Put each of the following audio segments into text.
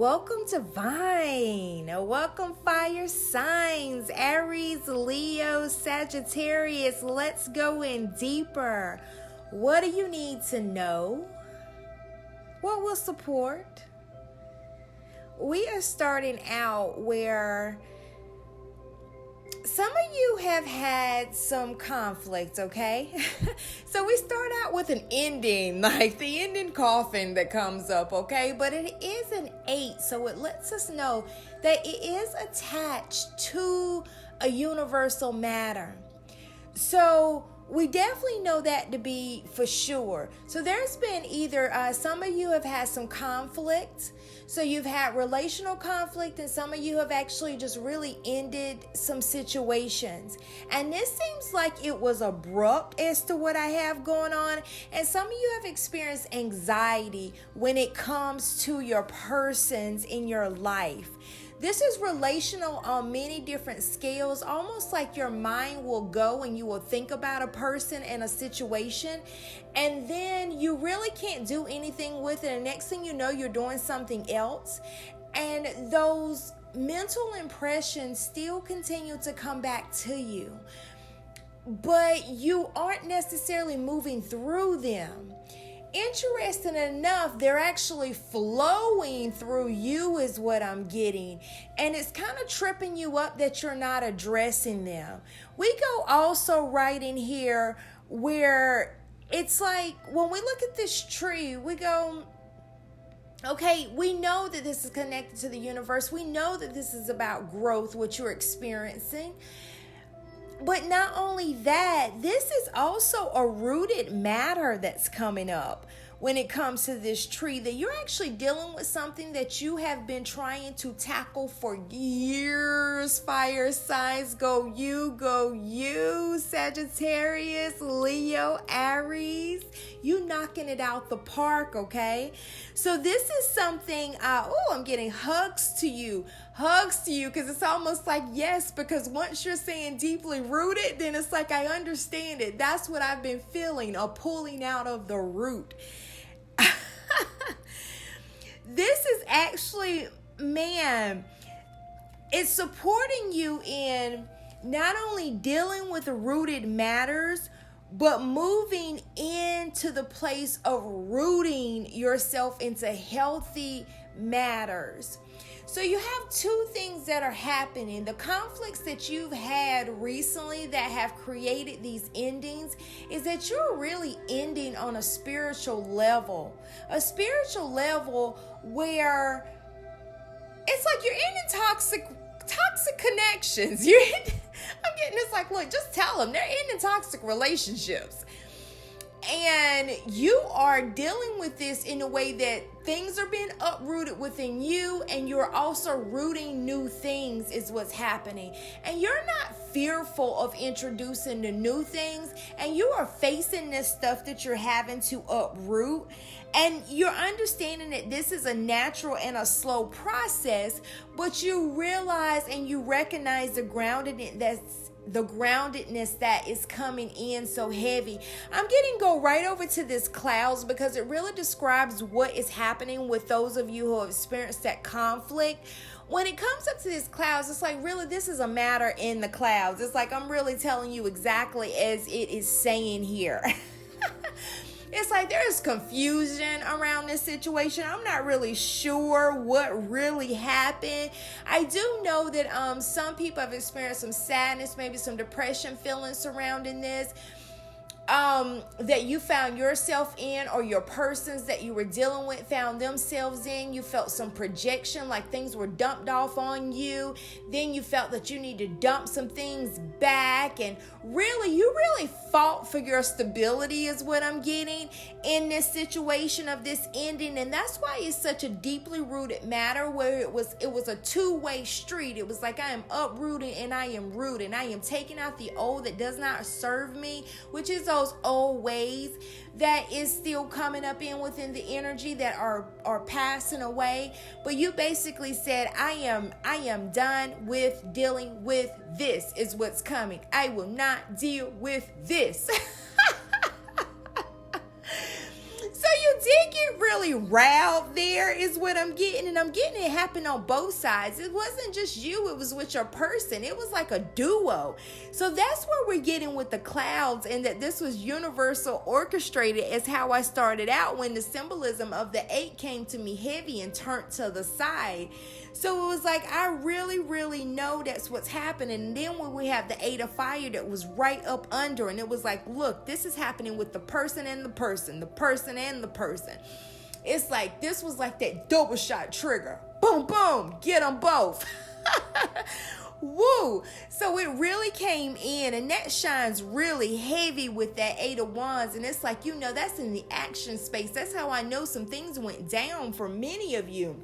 Welcome Divine. Welcome fire signs, Aries, Leo, Sagittarius. Let's go in deeper. What do you need to know? What will support? We are starting out where some of you have had some conflict, okay? So we start out with an ending, like the ending coffin that comes up, okay? But it is an 8, so it lets us know that it is attached to a universal matter. So we definitely know that to be for sure. So there's been either some of you have had some conflict. So you've had relational conflict, and some of you have actually just really ended some situations. And this seems like it was abrupt as to what I have going on. And some of you have experienced anxiety when it comes to your persons in your life. This is relational on many different scales, almost like your mind will go and you will think about a person and a situation, and then you really can't do anything with it. And next thing you know, you're doing something else. And those mental impressions still continue to come back to you, but you aren't necessarily moving through them. Interesting enough, they're actually flowing through you is what I'm getting. And it's kind of tripping you up that you're not addressing them. We go also right in here where it's like when we look at this tree, we go, okay, we know that this is connected to the universe. We know that this is about growth, what you're experiencing. But not only that, this is also a rooted matter that's coming up when it comes to this tree, that you're actually dealing with something that you have been trying to tackle for years. Fire signs, go you, Sagittarius, Leo, Aries. You knocking it out the park, okay? So this is something, I'm getting hugs to you, because it's almost like, yes, because once you're saying deeply rooted, then it's like, I understand it. That's what I've been feeling, a pulling out of the root. This is actually, man, it's supporting you in not only dealing with rooted matters, but moving into the place of rooting yourself into healthy matters. So you have two things that are happening. The conflicts that you've had recently that have created these endings is that you're really ending on a spiritual level. A spiritual level where it's like you're ending toxic connections. I'm getting this like, look, just tell them they're ending toxic relationships. And you are dealing with this in a way that things are being uprooted within you, and you're also rooting new things is what's happening. And you're not fearful of introducing the new things, and you are facing this stuff that you're having to uproot. And you're understanding that this is a natural and a slow process, but you realize and you recognize the groundedness that is coming in so heavy. I'm getting go right over to this clouds because it really describes what is happening with those of you who have experienced that conflict. When it comes up to this clouds, it's like, really, this is a matter in the clouds. It's like, I'm really telling you exactly as it is saying here. It's like there's confusion around this situation. I'm not really sure what really happened. I do know that some people have experienced some sadness, maybe some depression feelings surrounding this. That you found yourself in, or your persons that you were dealing with found themselves in. You felt some projection, like things were dumped off on you. Then you felt that you need to dump some things back, and you really fought for your stability is what I'm getting in this situation of this ending. And that's why it's such a deeply rooted matter, where it was a two-way street. It was like, I am uprooting and I am rooted. I am taking out the old that does not serve me, which is those old ways that is still coming up in within the energy that are passing away. But you basically said, I am done with dealing with this is what's coming. I will not deal with this. So you did get rid really riled there is what I'm getting. And I'm getting it happen on both sides. It wasn't just you, it was with your person. It was like a duo. So that's where we're getting with the clouds, and that this was universal orchestrated as how I started out when the symbolism of the 8 came to me heavy and turned to the side. So it was like, I really, really know that's what's happening. And then when we have the 8 of fire that was right up under, and it was like, look, this is happening with the person and the person, the person and the person. It's like, this was like that double shot trigger. Boom, boom, get them both. Woo! So it really came in, and that shines really heavy with that 8 of Wands. And it's like, that's in the action space. That's how I know some things went down for many of you.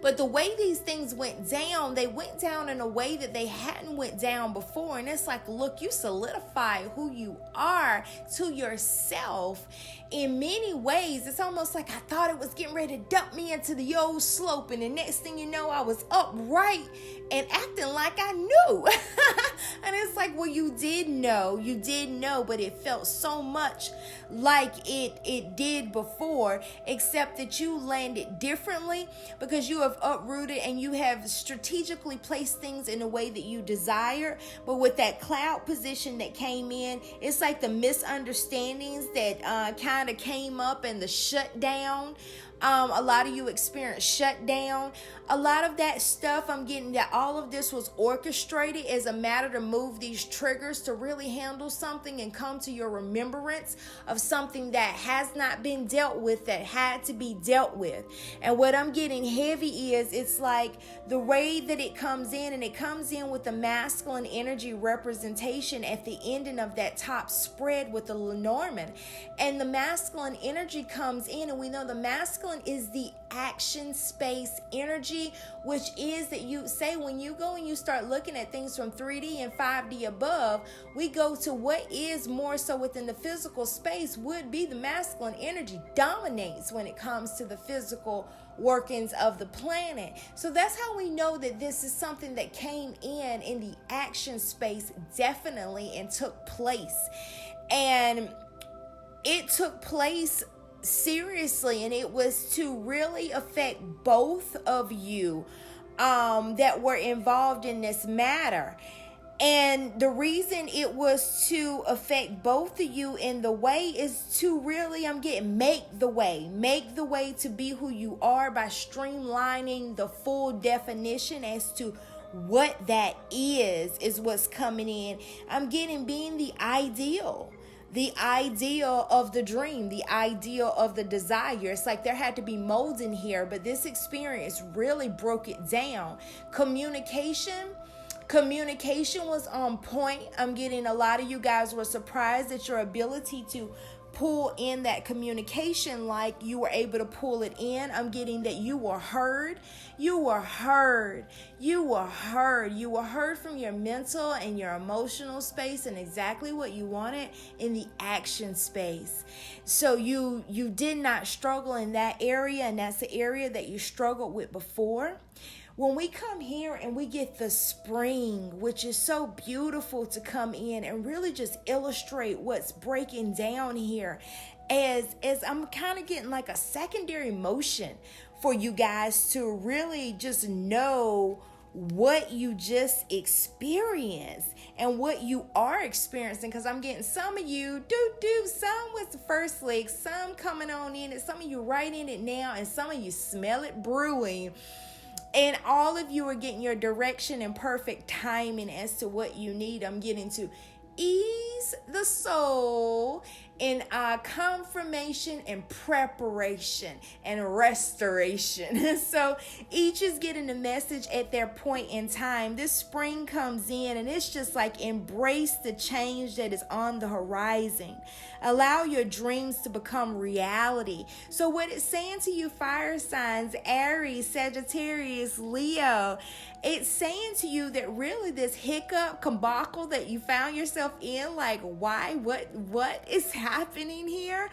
But the way these things went down, they went down in a way that they hadn't went down before. And it's like, look, you solidify who you are to yourself in many ways. It's almost like I thought it was getting ready to dump me into the old slope. And the next thing you know, I was upright and acting like I knew. And it's like, well, you did know, but it felt so much like it did before, except that you landed differently because you have uprooted and you have strategically placed things in a way that you desire. But with that cloud position that came in, it's like the misunderstandings that kind of came up and the shutdown. A lot of you experienced shutdown. A lot of that stuff, I'm getting that all of this was orchestrated as a matter to move these triggers to really handle something and come to your remembrance of something that has not been dealt with, that had to be dealt with. And what I'm getting heavy is, it's like the way that it comes in, and it comes in with the masculine energy representation at the ending of that top spread with the Lenormand. And the masculine energy comes in, and we know the masculine is the action space energy, which is that you say when you go and you start looking at things from 3D and 5D above, we go to what is more so within the physical space would be the masculine energy dominates when it comes to the physical workings of the planet. So that's how we know that this is something that came in the action space definitely and took place. And it took place seriously, and it was to really affect both of you that were involved in this matter. And the reason it was to affect both of you in the way is to really, make the way to be who you are by streamlining the full definition as to what that is what's coming in. I'm getting being the ideal of the dream, the ideal of the desire. It's like there had to be molding here, but this experience really broke it down. Communication was on point. I'm getting a lot of you guys were surprised at your ability to pull in that communication, like you were able to pull it in. I'm getting that you were heard. You were heard from your mental and your emotional space and exactly what you wanted in the action space. So you did not struggle in that area, and that's the area that you struggled with before. When we come here and we get the spring, which is so beautiful to come in and really just illustrate what's breaking down here, as I'm kind of getting like a secondary motion for you guys to really just know what you just experienced and what you are experiencing, because I'm getting some of you some with the first leg, some coming on in it, some of you right in it now, and some of you smell it brewing. And all of you are getting your direction and perfect timing as to what you need. I'm getting to ease the soul in confirmation and preparation and restoration. So each is getting a message at their point in time. This spring comes in and it's just like embrace the change that is on the horizon. Allow your dreams to become reality. So what it's saying to you, fire signs, Aries, Sagittarius, Leo, it's saying to you that really this hiccup, debacle that you found yourself in, like why, what is happening here,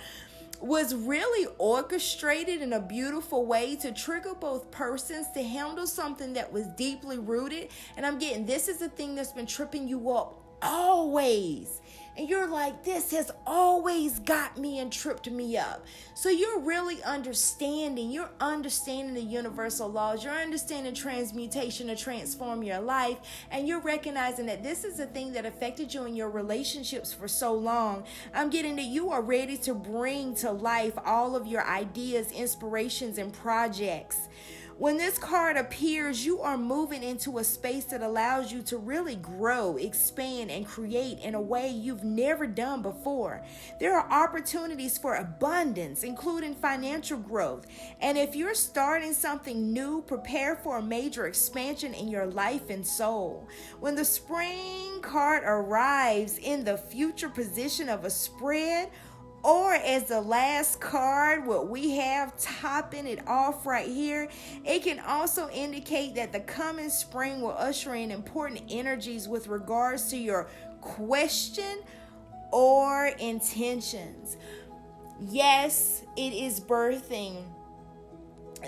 was really orchestrated in a beautiful way to trigger both persons to handle something that was deeply rooted. And I'm getting, this is the thing that's been tripping you up always. and you're like, this has always got me and tripped me up. So you're really understanding the universal laws, you're understanding transmutation to transform your life, and you're recognizing that this is a thing that affected you in your relationships for so long. I'm getting that you are ready to bring to life all of your ideas, inspirations, and projects. When this card appears, you are moving into a space that allows you to really grow, expand, and create in a way you've never done before. There are opportunities for abundance, including financial growth. And if you're starting something new, prepare for a major expansion in your life and soul. When the spring card arrives in the future position of a spread, or as the last card, what we have topping it off right here, it can also indicate that the coming spring will usher in important energies with regards to your question or intentions. Yes, it is birthing.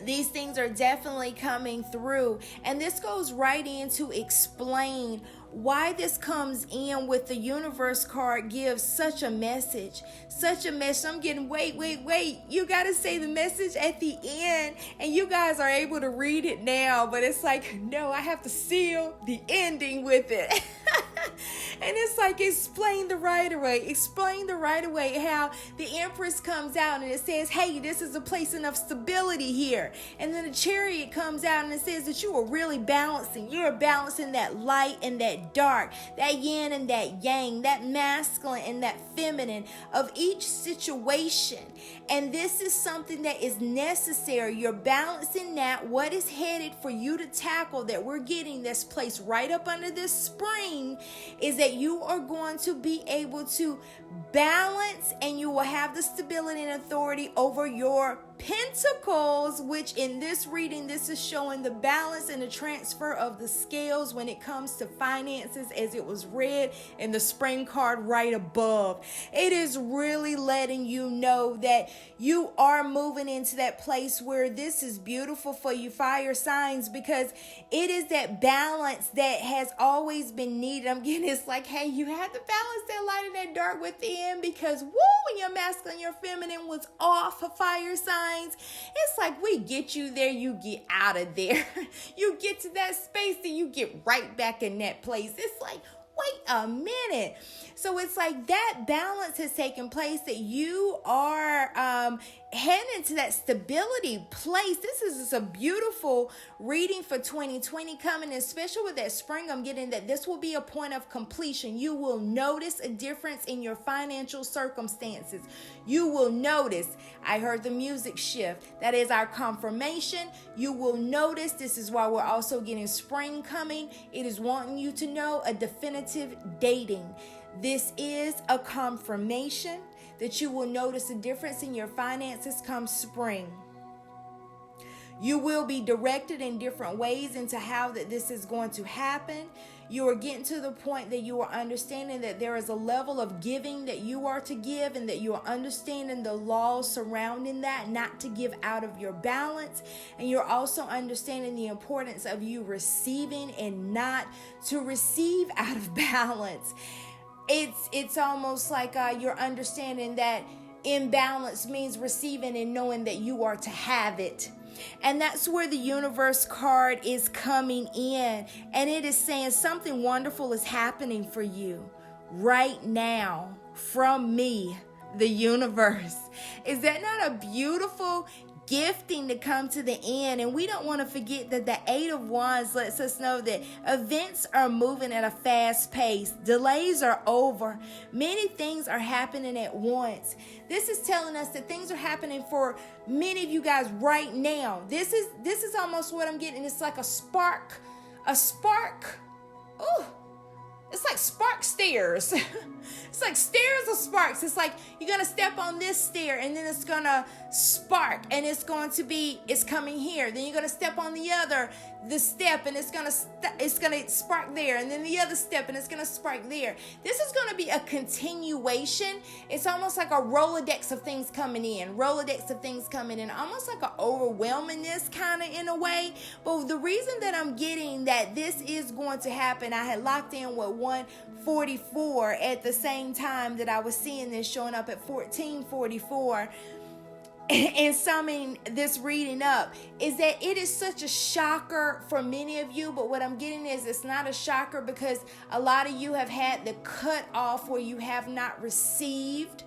These things are definitely coming through. And this goes right in to explain why this comes in with the universe card gives such a message. I'm getting, wait. You got to say the message at the end. And you guys are able to read it now. But it's like, no, I have to seal the ending with it. And it's like, explain the right away how the Empress comes out and it says, hey, this is a place of stability here. And then the Chariot comes out and it says that you are really balancing. You're balancing that light and that dark, that yin and that yang, that masculine and that feminine of each situation. And this is something that is necessary. You're balancing that. What is headed for you to tackle that we're getting this place right up under this spring is that you are going to be able to balance, and you will have the stability and authority over your Pentacles, which in this reading, this is showing the balance and the transfer of the scales when it comes to finances, as it was read in the spring card right above. It is really letting you know that you are moving into that place where this is beautiful for you, fire signs, because it is that balance that has always been needed. I'm getting it's like, hey, you have to balance that light and that dark within, because when your masculine, your feminine was off for fire signs, it's like we get you there, you get out of there. You get to that space, then you get right back in that place. It's like, wait a minute. So it's like that balance has taken place, that you are heading to that stability place. This is a beautiful reading for 2020 coming, especially with that spring. I'm getting that this will be a point of completion. You will notice a difference in your financial circumstances. You will notice, I heard the music shift. That is our confirmation. You will notice, this is why we're also getting spring coming. It is wanting you to know a definitive dating. This is a confirmation that you will notice a difference in your finances come spring. You will be directed in different ways into how that this is going to happen. You are getting to the point that you are understanding that there is a level of giving that you are to give, and that you are understanding the laws surrounding that, not to give out of your balance. And you're also understanding the importance of you receiving and not to receive out of balance. It's almost like you're understanding that imbalance means receiving and knowing that you are to have it. And that's where the universe card is coming in. And it is saying something wonderful is happening for you right now from me, the universe. Is that not a beautiful gifting to come to the end? And we don't want to forget that the 8 of Wands lets us know that events are moving at a fast pace. Delays are over. Many things are happening at once. This is telling us that things are happening for many of you guys right now. This is almost what I'm getting. It's like a spark. Oh, it's like spark stairs. It's like stairs of sparks. It's like you're going to step on this stair and then it's going to spark, and it's coming here. Then you're going to step on the step and it's going to spark there, and then the other step and it's going to spark there. This is going to be a continuation. It's almost like a Rolodex of things coming in, almost like an overwhelmingness kind of in a way. But the reason that I'm getting that this is going to happen, I had locked in with 144 at the same time that I was seeing this showing up at 1444 and summing this reading up, is that it is such a shocker for many of you. But what I'm getting is it's not a shocker because a lot of you have had the cut off where you have not received,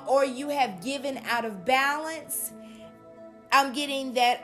or you have given out of balance. I'm getting that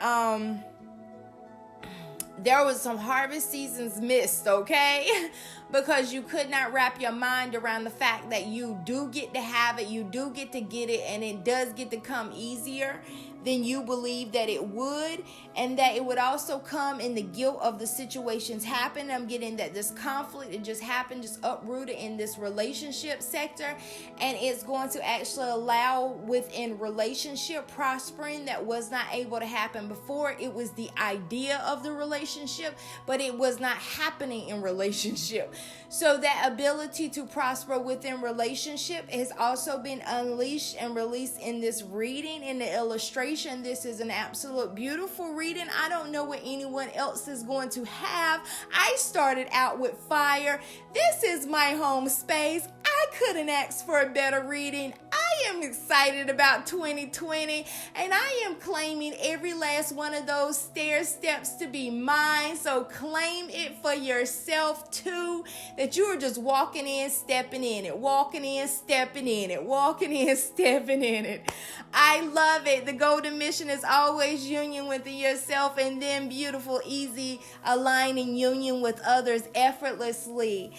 there was some harvest seasons missed, okay? Because you could not wrap your mind around the fact that you do get to have it, you do get to get it, and it does get to come easier than you believe that it would, and that it would also come in the guilt of the situations happen. I'm getting that this conflict, it just happened, just uprooted in this relationship sector, and it's going to actually allow within relationship prospering that was not able to happen before. It was the idea of the relationship, but it was not happening in relationship. So that ability to prosper within relationship has also been unleashed and released in this reading. In the illustration, this is an absolute beautiful reading. I don't know what anyone else is going to have. I started out with fire. This is my home space. I couldn't ask for a better reading. I am excited about 2020, and I am claiming every last one of those stair steps to be mine. So claim it for yourself too, that you are just walking in, stepping in it, walking in, stepping in it, walking in, stepping in it. I love it. The golden mission is always union with yourself, and then beautiful, easy, aligning union with others effortlessly.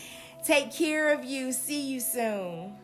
Take care of you. See you soon.